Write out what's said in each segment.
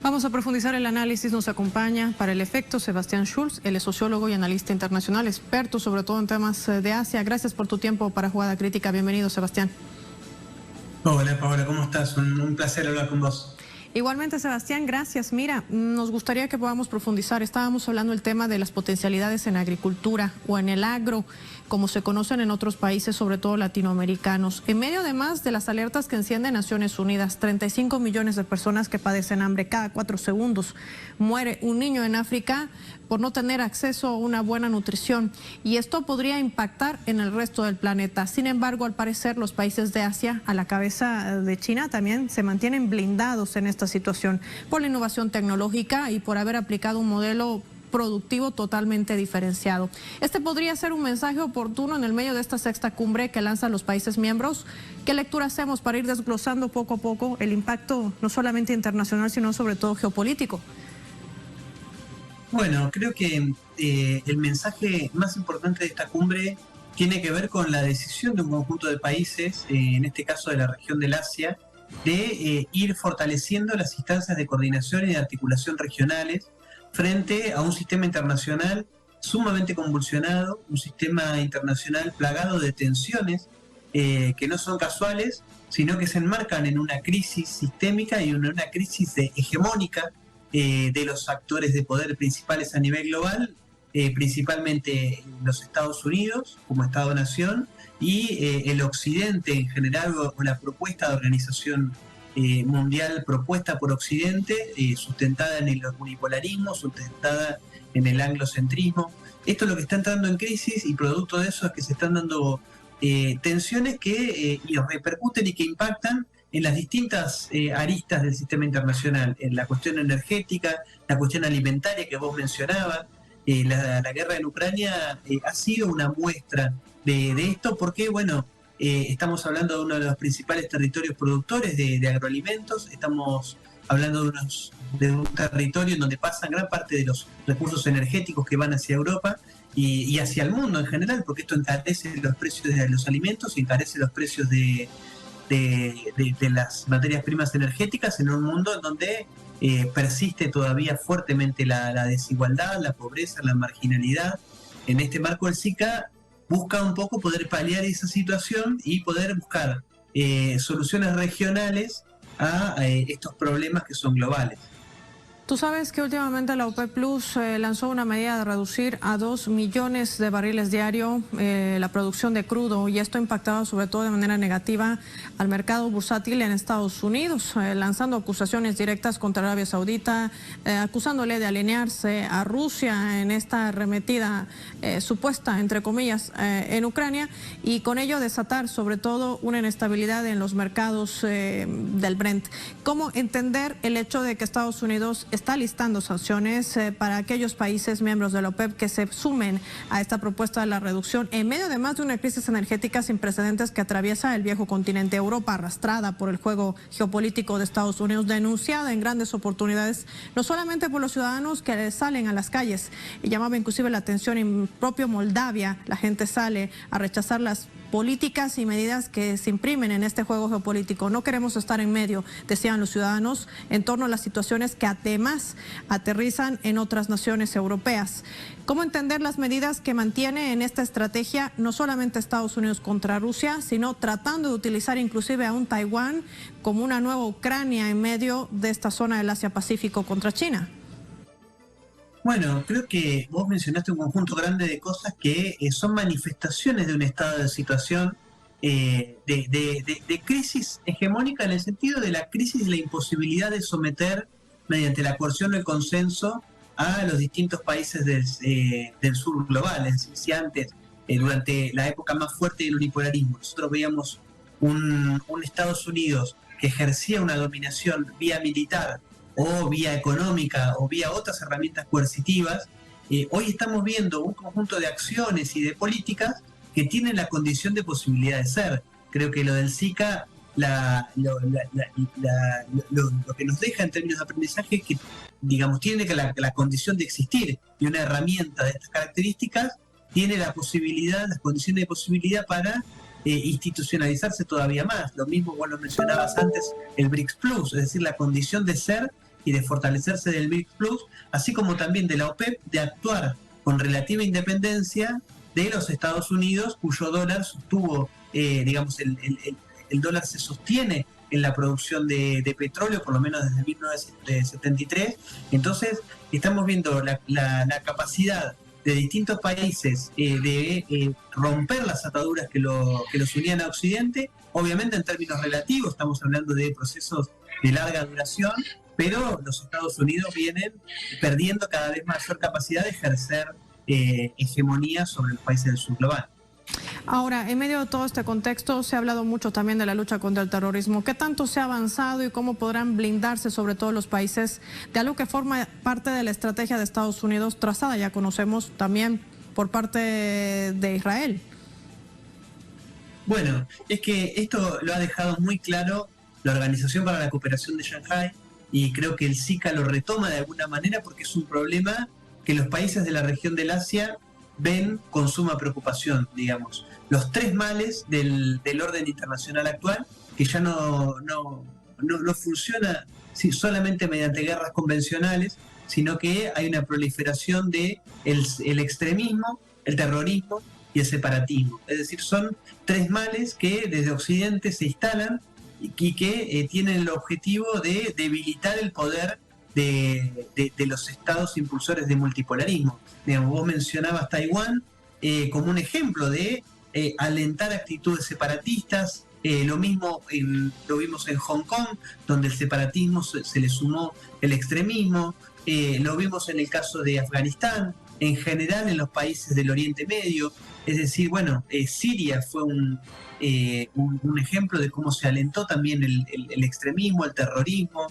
Vamos a profundizar el análisis. Nos acompaña para el efecto Sebastián Schulz. Él es sociólogo y analista internacional, experto sobre todo en temas de Asia. Gracias por tu tiempo para Jugada Crítica. Bienvenido, Sebastián. Hola, Paola, ¿cómo estás? Un placer hablar con vos. Igualmente, Sebastián, gracias. Mira, nos gustaría que podamos profundizar. Estábamos hablando del tema de las potencialidades en agricultura o en el agro, como se conocen en otros países, sobre todo latinoamericanos. En medio además de las alertas que enciende Naciones Unidas, 35 millones de personas que padecen hambre cada 4 segundos. Muere un niño en África por no tener acceso a una buena nutrición. Y esto podría impactar en el resto del planeta. Sin embargo, al parecer, los países de Asia, a la cabeza de China, también se mantienen blindados en esta situación por la innovación tecnológica y por haber aplicado un modelo productivo totalmente diferenciado. Este podría ser un mensaje oportuno en el medio de esta sexta cumbre que lanzan los países miembros. ¿Qué lectura hacemos para ir desglosando poco a poco el impacto no solamente internacional, sino sobre todo geopolítico? Bueno, creo que el mensaje más importante de esta cumbre tiene que ver con la decisión de un conjunto de países, en este caso de la región del Asia, de ir fortaleciendo las instancias de coordinación y de articulación regionales frente a un sistema internacional sumamente convulsionado, un sistema internacional plagado de tensiones que no son casuales, sino que se enmarcan en una crisis sistémica y en una crisis hegemónica de los actores de poder principales a nivel global, principalmente los Estados Unidos como Estado-nación y el Occidente en general, o la propuesta de organización mundial propuesta por Occidente, sustentada en el unipolarismo, sustentada en el anglocentrismo. Esto es lo que está entrando en crisis, y producto de eso es que se están dando tensiones que repercuten y que impactan en las distintas aristas del sistema internacional, en la cuestión energética, la cuestión alimentaria que vos mencionabas. La guerra en Ucrania ha sido una muestra de esto, porque bueno, estamos hablando de uno de los principales territorios productores de agroalimentos, estamos hablando de un territorio en donde pasan gran parte de los recursos energéticos que van hacia Europa y hacia el mundo en general, porque esto encarece los precios de los alimentos y encarece los precios de las materias primas energéticas en un mundo en donde persiste todavía fuertemente la desigualdad, la pobreza, la marginalidad. En este marco, el SICA busca un poco poder paliar esa situación y poder buscar soluciones regionales a estos problemas que son globales. Tú sabes que últimamente la OPEP Plus lanzó una medida de reducir a 2 millones de barriles diario la producción de crudo, y esto ha impactado sobre todo de manera negativa al mercado bursátil en Estados Unidos, lanzando acusaciones directas contra Arabia Saudita, acusándole de alinearse a Rusia en esta arremetida supuesta, entre comillas, en Ucrania, y con ello desatar sobre todo una inestabilidad en los mercados del Brent. ¿Cómo entender el hecho de que Estados Unidos está listando sanciones para aquellos países miembros de la OPEP que se sumen a esta propuesta de la reducción en medio además de una crisis energética sin precedentes que atraviesa el viejo continente Europa, arrastrada por el juego geopolítico de Estados Unidos, denunciada en grandes oportunidades, no solamente por los ciudadanos que salen a las calles, y llamaba inclusive la atención en propio Moldavia, la gente sale a rechazar las políticas y medidas que se imprimen en este juego geopolítico. No queremos estar en medio, decían los ciudadanos, en torno a las situaciones que además aterrizan en otras naciones europeas. ¿Cómo entender las medidas que mantiene en esta estrategia no solamente Estados Unidos contra Rusia, sino tratando de utilizar inclusive a un Taiwán como una nueva Ucrania en medio de esta zona del Asia-Pacífico contra China? Bueno, creo que vos mencionaste un conjunto grande de cosas que son manifestaciones de un estado de situación de crisis hegemónica, en el sentido de la crisis y la imposibilidad de someter mediante la coerción o el consenso a los distintos países del sur global. Es decir, si antes, durante la época más fuerte del unipolarismo, nosotros veíamos un Estados Unidos que ejercía una dominación vía militar o vía económica o vía otras herramientas coercitivas, hoy estamos viendo un conjunto de acciones y de políticas que tienen la condición de posibilidad de ser. Creo que lo del SICA, lo que nos deja en términos de aprendizaje es que, digamos, tiene que la condición de existir, y una herramienta de estas características tiene la posibilidad, las condiciones de posibilidad para institucionalizarse todavía más. Lo mismo, vos lo mencionabas antes, el BRICS Plus, es decir, la condición de ser y de fortalecerse del BRICS Plus, así como también de la OPEP, de actuar con relativa independencia de los Estados Unidos, cuyo dólar sostuvo, digamos, el dólar se sostiene en la producción de petróleo, por lo menos desde 1973. Entonces, estamos viendo la capacidad de distintos países de romper las ataduras que los unían a Occidente, obviamente en términos relativos, estamos hablando de procesos de larga duración, pero los Estados Unidos vienen perdiendo cada vez mayor capacidad de ejercer hegemonía sobre los países del sur global. Ahora, en medio de todo este contexto, se ha hablado mucho también de la lucha contra el terrorismo. ¿Qué tanto se ha avanzado y cómo podrán blindarse, sobre todo los países, de algo que forma parte de la estrategia de Estados Unidos trazada, ya conocemos también por parte de Israel? Bueno, es que esto lo ha dejado muy claro la Organización para la Cooperación de Shanghái, y creo que el SICA lo retoma de alguna manera porque es un problema que los países de la región del Asia ven con suma preocupación, digamos. Los tres males del orden internacional actual, que ya no funciona solamente mediante guerras convencionales, sino que hay una proliferación de el extremismo, el terrorismo y el separatismo. Es decir, son tres males que desde Occidente se instalan y que tienen el objetivo de debilitar el poder de los estados impulsores de multipolarismo. Digamos, vos mencionabas Taiwán como un ejemplo de alentar actitudes separatistas. Lo mismo lo vimos en Hong Kong, donde el separatismo se le sumó el extremismo. Lo vimos en el caso de Afganistán, en general en los países del Oriente Medio. Es decir, bueno, Siria fue un ejemplo de cómo se alentó también el extremismo, el terrorismo.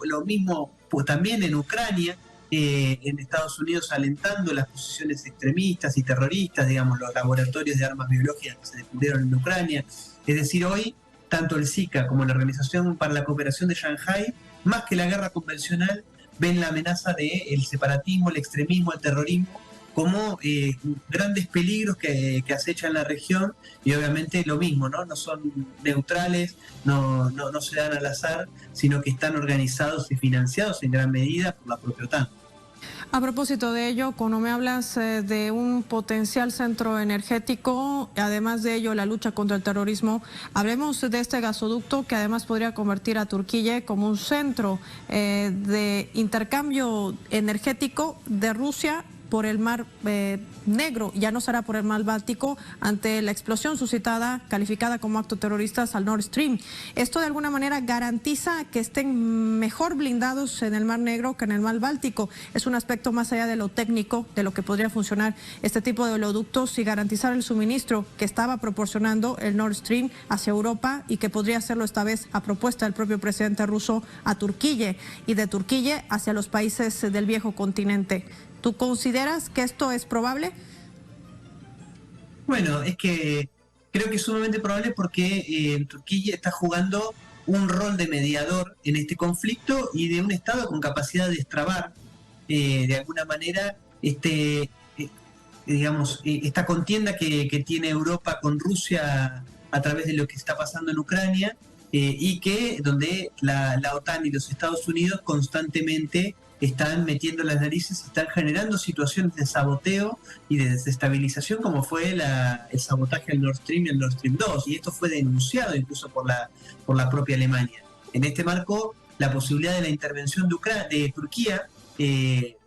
Lo mismo pues, también en Ucrania, en Estados Unidos alentando las posiciones extremistas y terroristas, digamos, los laboratorios de armas biológicas que se descubrieron en Ucrania. Es decir, hoy, tanto el SICA como la Organización para la Cooperación de Shanghái, más que la guerra convencional, ven la amenaza del separatismo, el extremismo, el terrorismo, como grandes peligros que acechan la región, y obviamente lo mismo, ¿no? No son neutrales, no se dan al azar, sino que están organizados y financiados en gran medida por la propia OTAN. A propósito de ello, cuando me hablas de un potencial centro energético, además de ello la lucha contra el terrorismo, hablemos de este gasoducto que además podría convertir a Turquía como un centro de intercambio energético de Rusia por el Mar Negro, ya no será por el Mar Báltico, ante la explosión suscitada, calificada como acto terrorista al Nord Stream. ¿Esto de alguna manera garantiza que estén mejor blindados en el Mar Negro que en el Mar Báltico? Es un aspecto más allá de lo técnico, de lo que podría funcionar este tipo de oleoductos y garantizar el suministro que estaba proporcionando el Nord Stream hacia Europa y que podría hacerlo esta vez a propuesta del propio presidente ruso a Turquía y de Turquía hacia los países del viejo continente. ¿Tú consideras que esto es probable? Bueno, es que creo que es sumamente probable porque Turquía está jugando un rol de mediador en este conflicto y de un Estado con capacidad de destrabar de alguna manera esta contienda que tiene Europa con Rusia a través de lo que está pasando en Ucrania y que donde la OTAN y los Estados Unidos constantemente están metiendo las narices y están generando situaciones de saboteo y de desestabilización, como fue el sabotaje al Nord Stream y el Nord Stream 2, y esto fue denunciado incluso por la propia Alemania. En este marco, la posibilidad de la intervención de Turquía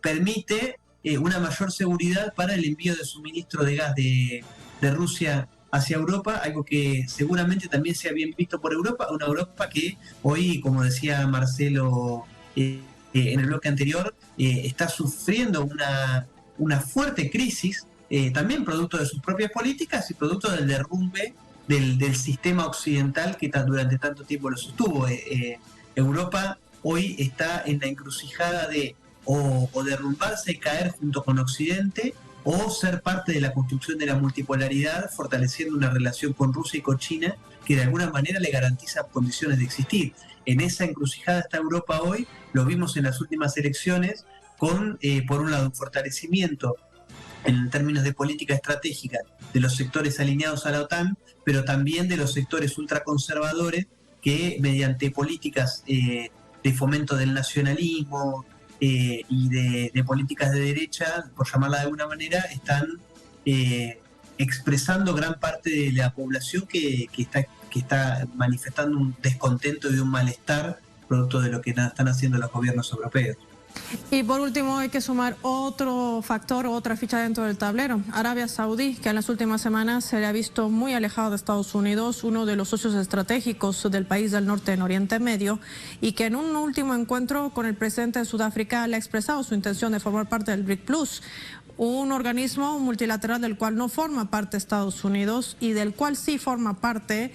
permite una mayor seguridad para el envío de suministro de gas de Rusia hacia Europa, algo que seguramente también sea bien visto por Europa, una Europa que hoy, como decía Marcelo en el bloque anterior, está sufriendo una fuerte crisis, también producto de sus propias políticas y producto del derrumbe del sistema occidental que durante tanto tiempo lo sostuvo. Europa hoy está en la encrucijada de o derrumbarse y caer junto con Occidente, o ser parte de la construcción de la multipolaridad, fortaleciendo una relación con Rusia y con China que de alguna manera le garantiza condiciones de existir. En esa encrucijada está Europa hoy, lo vimos en las últimas elecciones, con, por un lado, un fortalecimiento en términos de política estratégica de los sectores alineados a la OTAN, pero también de los sectores ultraconservadores que mediante políticas de fomento del nacionalismo y de políticas de derecha, por llamarla de alguna manera, están expresando gran parte de la población que está manifestando un descontento y un malestar producto de lo que están haciendo los gobiernos europeos. Y por último hay que sumar otro factor, otra ficha dentro del tablero, Arabia Saudí, que en las últimas semanas se le ha visto muy alejado de Estados Unidos, uno de los socios estratégicos del país del norte en Oriente Medio, y que en un último encuentro con el presidente de Sudáfrica le ha expresado su intención de formar parte del BRIC Plus, un organismo multilateral del cual no forma parte Estados Unidos y del cual sí forma parte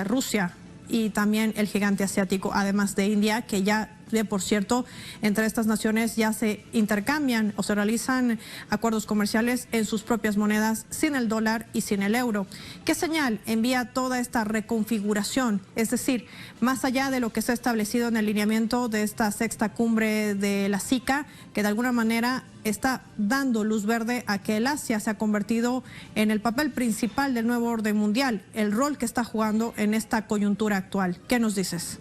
Rusia y también el gigante asiático, además de India, que ya por cierto, entre estas naciones ya se intercambian o se realizan acuerdos comerciales en sus propias monedas sin el dólar y sin el euro. ¿Qué señal envía toda esta reconfiguración? Es decir, más allá de lo que se ha establecido en el lineamiento de esta sexta cumbre de la SICA, que de alguna manera está dando luz verde a que el Asia se ha convertido en el papel principal del nuevo orden mundial, el rol que está jugando en esta coyuntura actual. ¿Qué nos dices?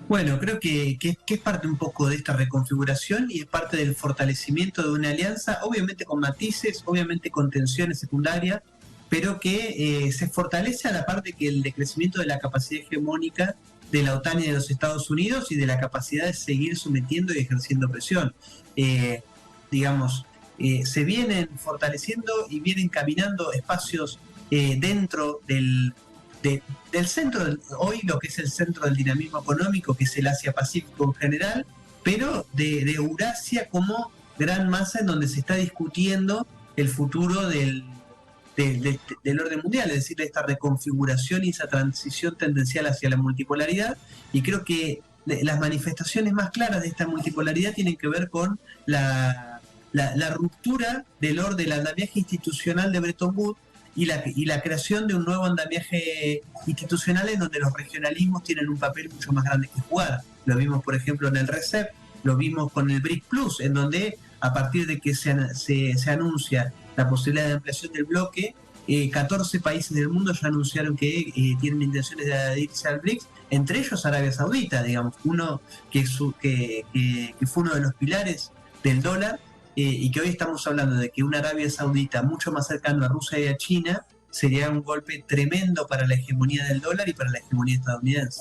Bueno, creo que es parte un poco de esta reconfiguración y es parte del fortalecimiento de una alianza, obviamente con matices, obviamente con tensiones secundarias, pero que se fortalece a la par de que el decrecimiento de la capacidad hegemónica de la OTAN y de los Estados Unidos y de la capacidad de seguir sometiendo y ejerciendo presión. Se vienen fortaleciendo y vienen caminando espacios dentro del centro, hoy lo que es el centro del dinamismo económico, que es el Asia-Pacífico en general, pero de Eurasia como gran masa en donde se está discutiendo el futuro del orden mundial, es decir, esta reconfiguración y esa transición tendencial hacia la multipolaridad. Y creo que las manifestaciones más claras de esta multipolaridad tienen que ver con la ruptura del andamiaje institucional de Bretton Woods y la creación de un nuevo andamiaje institucional en donde los regionalismos tienen un papel mucho más grande que jugar. Lo vimos, por ejemplo, en el RCEP, lo vimos con el BRIC Plus, en donde a partir de que se anuncia la posibilidad de ampliación del bloque, 14 países del mundo ya anunciaron que tienen intenciones de adherirse al BRICS, entre ellos Arabia Saudita, digamos, uno que fue uno de los pilares del dólar, y que hoy estamos hablando de que una Arabia Saudita mucho más cercana a Rusia y a China sería un golpe tremendo para la hegemonía del dólar y para la hegemonía estadounidense.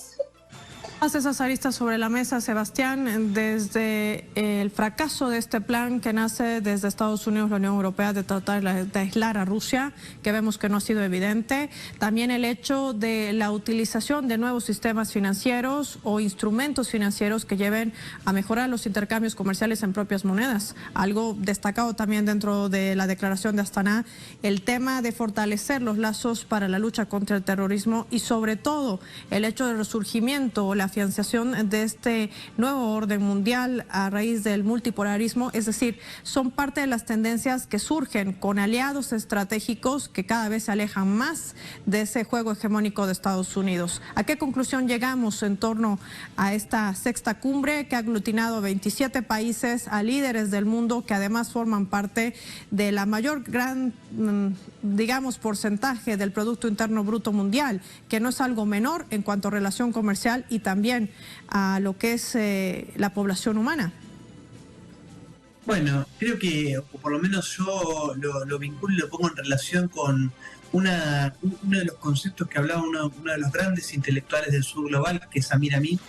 Esas aristas sobre la mesa, Sebastián, desde el fracaso de este plan que nace desde Estados Unidos, la Unión Europea, de tratar de aislar a Rusia, que vemos que no ha sido evidente, también el hecho de la utilización de nuevos sistemas financieros o instrumentos financieros que lleven a mejorar los intercambios comerciales en propias monedas. Algo destacado también dentro de la declaración de Astana, el tema de fortalecer los lazos para la lucha contra el terrorismo y sobre todo el hecho del resurgimiento o la afianzación de este nuevo orden mundial a raíz del multipolarismo, es decir, son parte de las tendencias que surgen con aliados estratégicos que cada vez se alejan más de ese juego hegemónico de Estados Unidos. ¿A qué conclusión llegamos en torno a esta sexta cumbre que ha aglutinado a 27 países, a líderes del mundo que además forman parte de la mayor porcentaje del Producto Interno Bruto Mundial, que no es algo menor en cuanto a relación comercial y también a lo que es la población humana? Bueno, creo que, o por lo menos yo lo vinculo y lo pongo en relación con uno de los conceptos que hablaba uno de los grandes intelectuales del sur global, que es Samir Amin,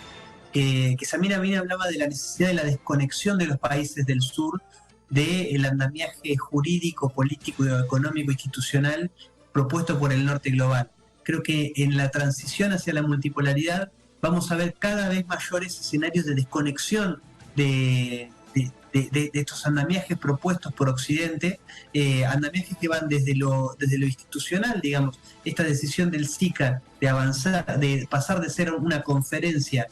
que Samir Amin hablaba de la necesidad de la desconexión de los países del sur del andamiaje jurídico, político, económico, institucional propuesto por el norte global. Creo que en la transición hacia la multipolaridad vamos a ver cada vez mayores escenarios de desconexión de estos andamiajes propuestos por Occidente, andamiajes que van desde lo institucional, digamos, esta decisión del SICA de avanzar, de pasar de ser una conferencia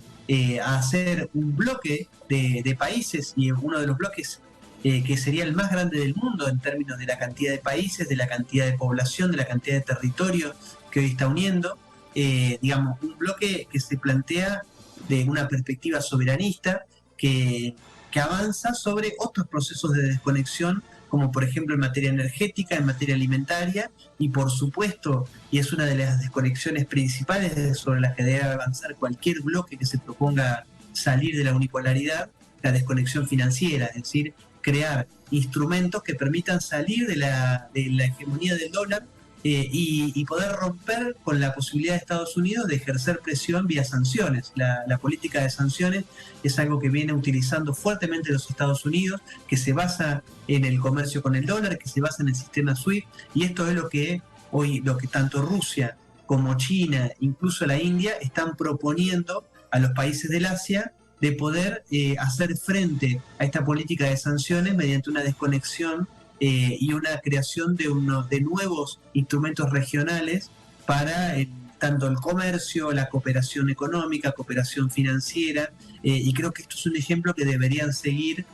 a ser un bloque de países, y uno de los bloques que sería el más grande del mundo en términos de la cantidad de países, de la cantidad de población, de la cantidad de territorio que hoy está uniendo. Un bloque que se plantea de una perspectiva soberanista que avanza sobre otros procesos de desconexión, como por ejemplo en materia energética, en materia alimentaria, y por supuesto, y es una de las desconexiones principales sobre las que debe avanzar cualquier bloque que se proponga salir de la unipolaridad, la desconexión financiera, es decir, crear instrumentos que permitan salir de la hegemonía del dólar y poder romper con la posibilidad de Estados Unidos de ejercer presión vía sanciones. La política de sanciones es algo que viene utilizando fuertemente los Estados Unidos, que se basa en el comercio con el dólar, que se basa en el sistema SWIFT, y esto es lo que hoy, lo que tanto Rusia como China, incluso la India, están proponiendo a los países del Asia de poder hacer frente a esta política de sanciones mediante una desconexión y una creación de nuevos instrumentos regionales para tanto el comercio, la cooperación económica, cooperación financiera, y creo que esto es un ejemplo que deberían seguir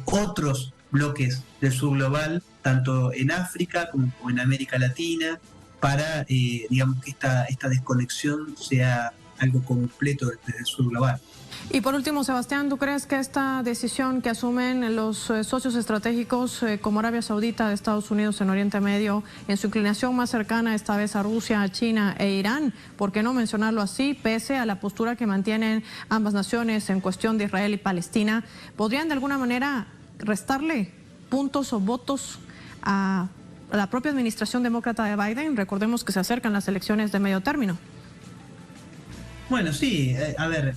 otros bloques del sur global, tanto en África como en América Latina, para digamos que esta desconexión sea algo completo del sur global. Y por último, Sebastián, ¿tú crees que esta decisión que asumen los socios estratégicos como Arabia Saudita de Estados Unidos en Oriente Medio, en su inclinación más cercana esta vez a Rusia, a China e Irán, por qué no mencionarlo así, pese a la postura que mantienen ambas naciones en cuestión de Israel y Palestina, podrían de alguna manera restarle puntos o votos a la propia administración demócrata de Biden? Recordemos que se acercan las elecciones de medio término. Bueno, sí, a ver,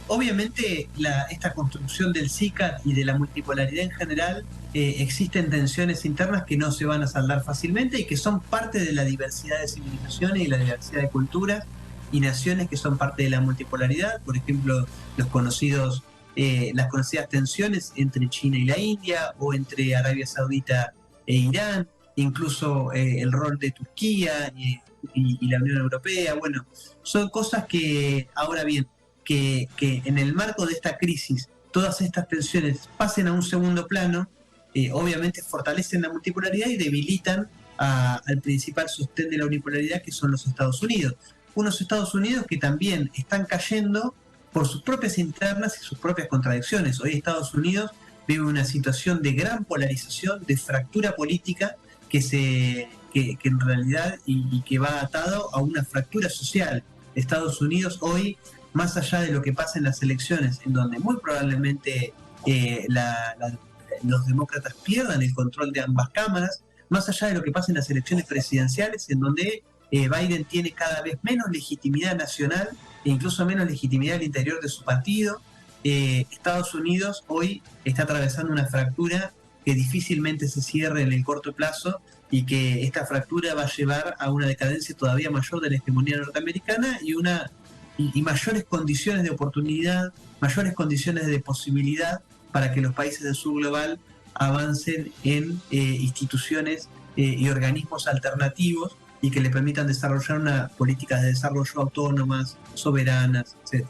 obviamente esta construcción del CICAT y de la multipolaridad en general, existen tensiones internas que no se van a saldar fácilmente y que son parte de la diversidad de civilizaciones y la diversidad de culturas y naciones que son parte de la multipolaridad. Por ejemplo, las conocidas tensiones entre China y la India o entre Arabia Saudita e Irán, incluso el rol de Turquía y la Unión Europea. Bueno, son cosas que, ahora bien, que en el marco de esta crisis todas estas tensiones pasen a un segundo plano, obviamente fortalecen la multipolaridad y debilitan al principal sostén de la unipolaridad, que son los Estados Unidos. Unos Estados Unidos que también están cayendo por sus propias internas y sus propias contradicciones. Hoy Estados Unidos vive una situación de gran polarización, de fractura política, que en realidad y que va atado a una fractura social. Estados Unidos hoy, más allá de lo que pasa en las elecciones, en donde muy probablemente los demócratas pierdan el control de ambas cámaras, más allá de lo que pasa en las elecciones presidenciales, en donde Biden tiene cada vez menos legitimidad nacional e incluso menos legitimidad al interior de su partido, Estados Unidos hoy está atravesando una fractura que difícilmente se cierre en el corto plazo, y que esta fractura va a llevar a una decadencia todavía mayor de la hegemonía norteamericana y mayores condiciones de oportunidad, mayores condiciones de posibilidad para que los países del sur global avancen en instituciones y organismos alternativos y que le permitan desarrollar una política de desarrollo autónomas, soberanas, etc.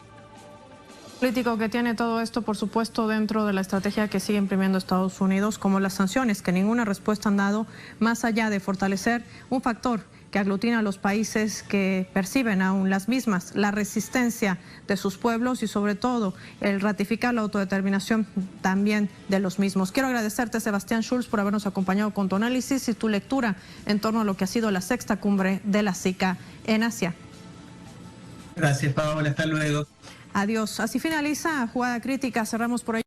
Político que tiene todo esto, por supuesto, dentro de la estrategia que sigue imprimiendo Estados Unidos, como las sanciones, que ninguna respuesta han dado, más allá de fortalecer un factor que aglutina a los países que perciben aún las mismas, la resistencia de sus pueblos y sobre todo el ratificar la autodeterminación también de los mismos. Quiero agradecerte, Sebastián Schulz, por habernos acompañado con tu análisis y tu lectura en torno a lo que ha sido la sexta cumbre de la CICA en Asia. Gracias, Paola. Hasta luego. Adiós. Así finaliza Jugada Crítica. Cerramos por ahí.